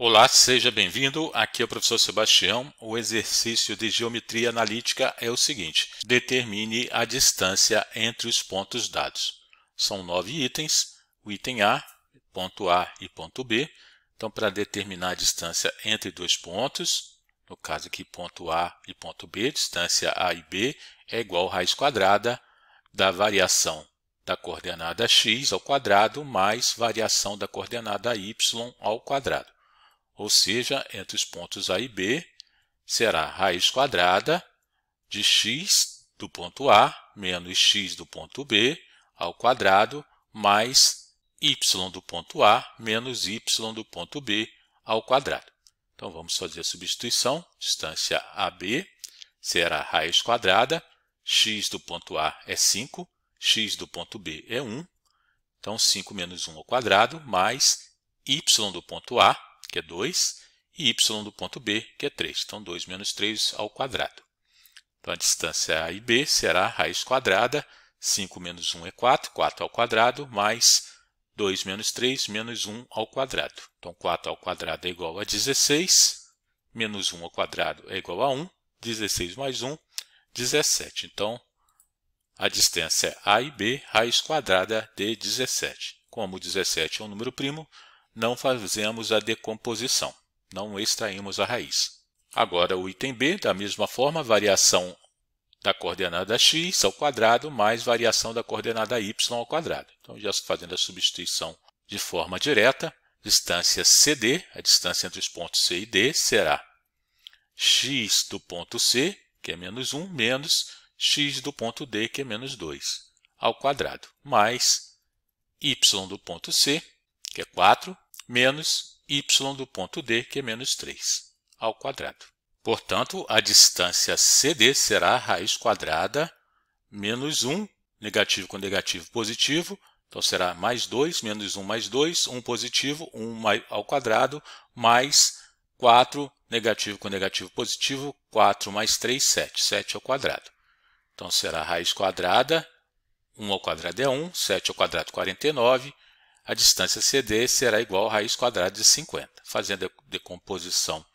Olá, seja bem-vindo. Aqui é o professor Sebastião. O exercício de geometria analítica é o seguinte: determine a distância entre os pontos dados. São 9 itens. O item A, ponto A e ponto B. Então, para determinar a distância entre dois pontos, no caso aqui ponto A e ponto B, distância A e B é igual a raiz quadrada da variação da coordenada x ao quadrado mais variação da coordenada y ao quadrado. Ou seja, entre os pontos A e B, será raiz quadrada de x do ponto A menos x do ponto B ao quadrado mais y do ponto A menos y do ponto B ao quadrado. Então, vamos fazer a substituição. Distância AB será raiz quadrada, x do ponto A é 5, x do ponto B é 1. Então, 5 menos 1 ao quadrado mais y do ponto A, que é 2, e y do ponto B, que é 3. Então, 2 menos 3 ao quadrado. Então, a distância A e B será raiz quadrada, 5 menos 1 é 4, 4 ao quadrado, mais 2 menos 3, menos 1 ao quadrado. Então, 4 ao quadrado é igual a 16, menos 1 ao quadrado é igual a 1, 16 mais 1, 17. Então, a distância A e B, raiz quadrada de 17. Como 17 é um número primo, não fazemos a decomposição, não extraímos a raiz. Agora, o item B, da mesma forma, variação da coordenada x ao quadrado mais variação da coordenada y ao quadrado. Então, já fazendo a substituição de forma direta, distância CD, a distância entre os pontos C e D, será x do ponto C, que é menos 1, menos x do ponto D, que é menos 2, ao quadrado, mais y do ponto C, que é 4, menos y do ponto D, que é menos 3, ao quadrado. Portanto, a distância CD será a raiz quadrada menos 1, negativo com negativo positivo, então será mais 2, menos 1 mais 2, 1 positivo, 1 ao quadrado, mais 4, negativo com negativo positivo, 4 mais 3, 7, 7 ao quadrado. Então será a raiz quadrada, 1 ao quadrado é 1, 7 ao quadrado 49, a distância CD será igual a raiz quadrada de 50. Fazendo a decomposição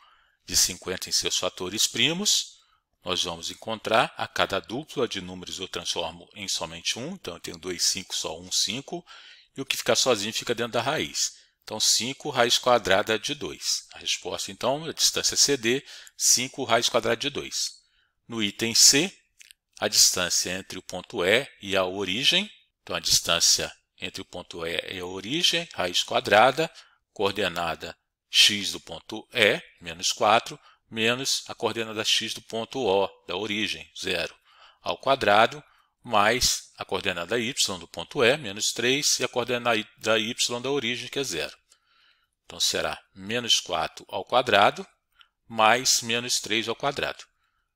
de 50 em seus fatores primos, nós vamos encontrar a cada dupla de números eu transformo em somente 1, então eu tenho 2, 5, só 1, 5, e o que ficar sozinho fica dentro da raiz. Então 5 raiz quadrada de 2. A resposta então, a distância CD, 5 raiz quadrada de 2. No item C, a distância entre o ponto E e a origem, então a distância entre o ponto E e a origem, raiz quadrada, coordenada x do ponto E, menos 4, menos a coordenada x do ponto O, da origem, 0, ao quadrado, mais a coordenada y do ponto E, menos 3, e a coordenada y da origem, que é 0. Então, será menos 4 ao quadrado, mais menos 3 ao quadrado.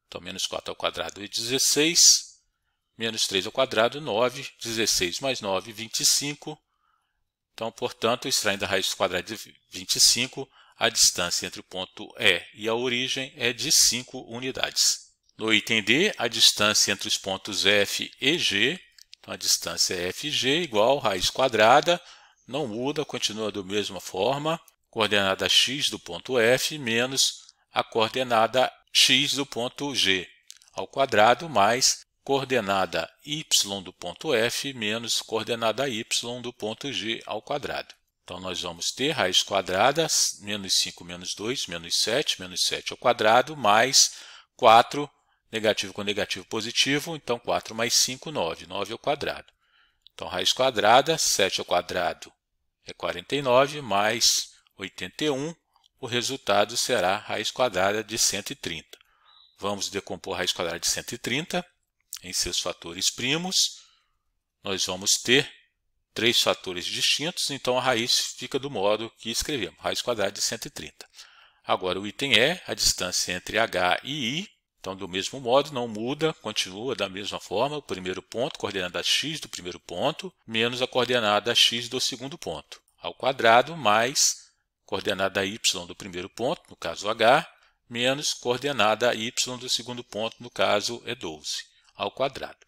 Então, menos 4 ao quadrado é 16, menos 3 ao quadrado, 9, 16 mais 9, 25. Então, portanto, extraindo a raiz quadrada de 25, a distância entre o ponto E e a origem é de 5 unidades. No item D, a distância entre os pontos F e G, então a distância é FG igual a raiz quadrada, não muda, continua da mesma forma, coordenada x do ponto F menos a coordenada x do ponto G ao quadrado mais coordenada y do ponto F menos coordenada y do ponto G ao quadrado. Então, nós vamos ter raiz quadrada, menos 5 menos 2, menos 7 ao quadrado, mais 4, negativo com negativo positivo, então 4 mais 5, 9, 9 ao quadrado. Então, raiz quadrada, 7 ao quadrado é 49, mais 81, o resultado será raiz quadrada de 130. Vamos decompor a raiz quadrada de 130 em seus fatores primos. Nós vamos ter 3 fatores distintos, então a raiz fica do modo que escrevemos, raiz quadrada de 130. Agora, o item E, a distância entre H e I, então do mesmo modo, não muda, continua da mesma forma, o primeiro ponto, coordenada x do primeiro ponto, menos a coordenada x do segundo ponto, ao quadrado, mais coordenada y do primeiro ponto, no caso H, menos coordenada y do segundo ponto, no caso é 12, ao quadrado.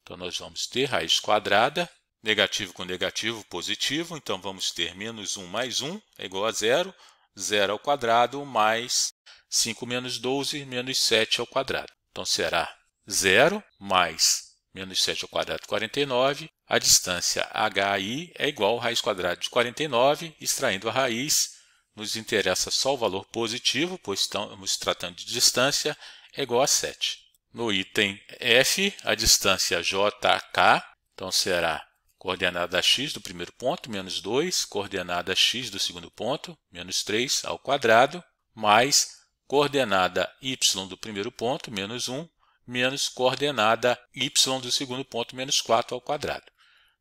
Então, nós vamos ter raiz quadrada, negativo com negativo, positivo, então vamos ter menos 1 mais 1 é igual a 0, 0 ao quadrado mais 5 menos 12 menos 7 ao quadrado. Então será 0 mais menos 7 ao quadrado, 49. A distância HI é igual à raiz quadrada de 49. Extraindo a raiz, nos interessa só o valor positivo, pois estamos tratando de distância, é igual a 7. No item F, a distância JK, então será coordenada x do primeiro ponto, menos 2, coordenada x do segundo ponto, menos 3 ao quadrado, mais coordenada y do primeiro ponto, menos 1, menos coordenada y do segundo ponto, menos 4 ao quadrado.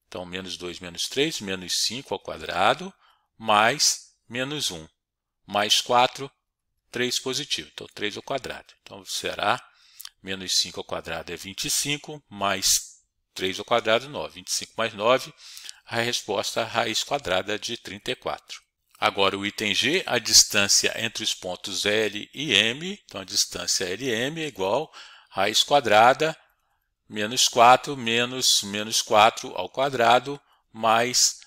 Então, menos 2 menos 3, menos 5 ao quadrado, mais menos 1, mais 4, 3 positivo. Então, 3 ao quadrado. Então, será menos 5 ao quadrado é 25, mais 3 ao quadrado, 9. 25 mais 9, a resposta é a raiz quadrada de 34. Agora, o item G, a distância entre os pontos L e M. Então, a distância LM é igual a raiz quadrada menos 4 menos 4 ao quadrado mais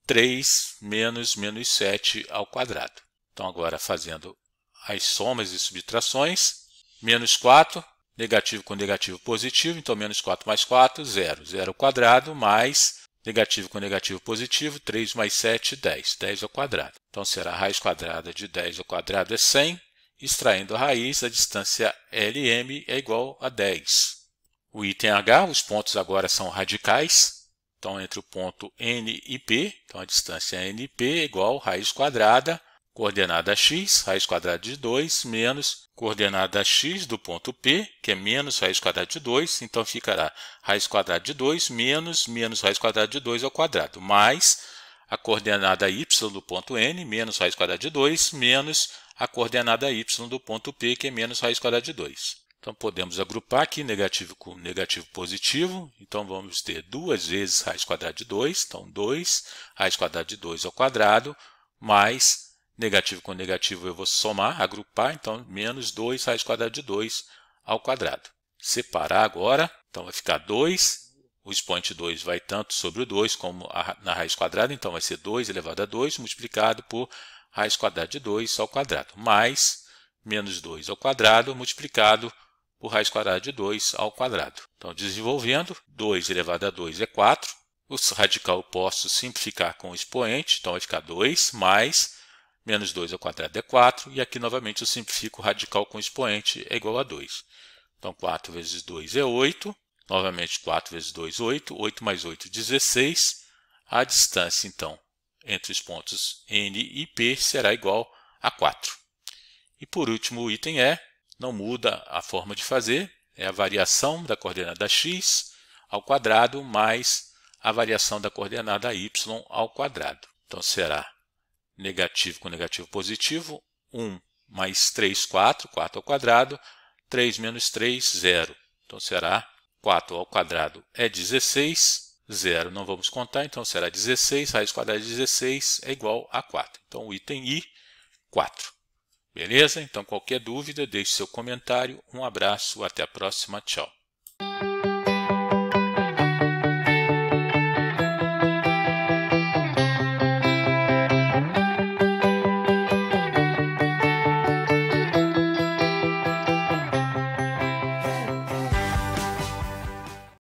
3 menos 7 ao quadrado. Então, agora fazendo as somas e subtrações, menos 4, negativo com negativo positivo, então menos 4 mais 4, 0. 0 ao quadrado mais negativo com negativo positivo, 3 mais 7, 10. 10 ao quadrado. Então, será a raiz quadrada de 10 ao quadrado é 100. Extraindo a raiz, a distância LM é igual a 10. O item H, os pontos agora são radicais. Então, entre o ponto N e P, então a distância NP é igual a raiz quadrada, coordenada x, raiz quadrada de 2, menos coordenada x do ponto P, que é menos raiz quadrada de 2, então ficará raiz quadrada de 2 menos raiz quadrada de 2 ao quadrado, mais a coordenada y do ponto N, menos raiz quadrada de 2, menos a coordenada y do ponto P, que é menos raiz quadrada de 2. Então, podemos agrupar aqui negativo com negativo positivo. Então, vamos ter 2 vezes raiz quadrada de 2. Então, 2 raiz quadrada de 2 ao quadrado, mais negativo com negativo eu vou somar, agrupar. Então, menos 2 raiz quadrada de 2 ao quadrado. Separar agora. Então, vai ficar 2. O expoente 2 vai tanto sobre o 2 como na raiz quadrada. Então, vai ser 2 elevado a 2 multiplicado por raiz quadrada de 2 ao quadrado. Mais menos 2 ao quadrado multiplicado por raiz quadrada de 2 ao quadrado. Então, desenvolvendo, 2 elevado a 2 é 4. O radical eu posso simplificar com o expoente, então vai ficar 2 mais menos 2 ao quadrado é 4. E aqui, novamente, eu simplifico o radical com o expoente, é igual a 2. Então, 4 vezes 2 é 8. Novamente, 4 vezes 2, 8. 8 mais 8, 16. A distância, então, entre os pontos N e P será igual a 4. E, por último, o item E. Não muda a forma de fazer, é a variação da coordenada x ao quadrado mais a variação da coordenada y ao quadrado. Então, será negativo com negativo positivo, 1 mais 3, 4, 4 ao quadrado, 3 menos 3, 0. Então, será 4 ao quadrado é 16, 0 não vamos contar, então será 16, raiz quadrada de 16 é igual a 4. Então, o item I, 4. Beleza? Então, qualquer dúvida, deixe seu comentário. Um abraço, até a próxima, tchau.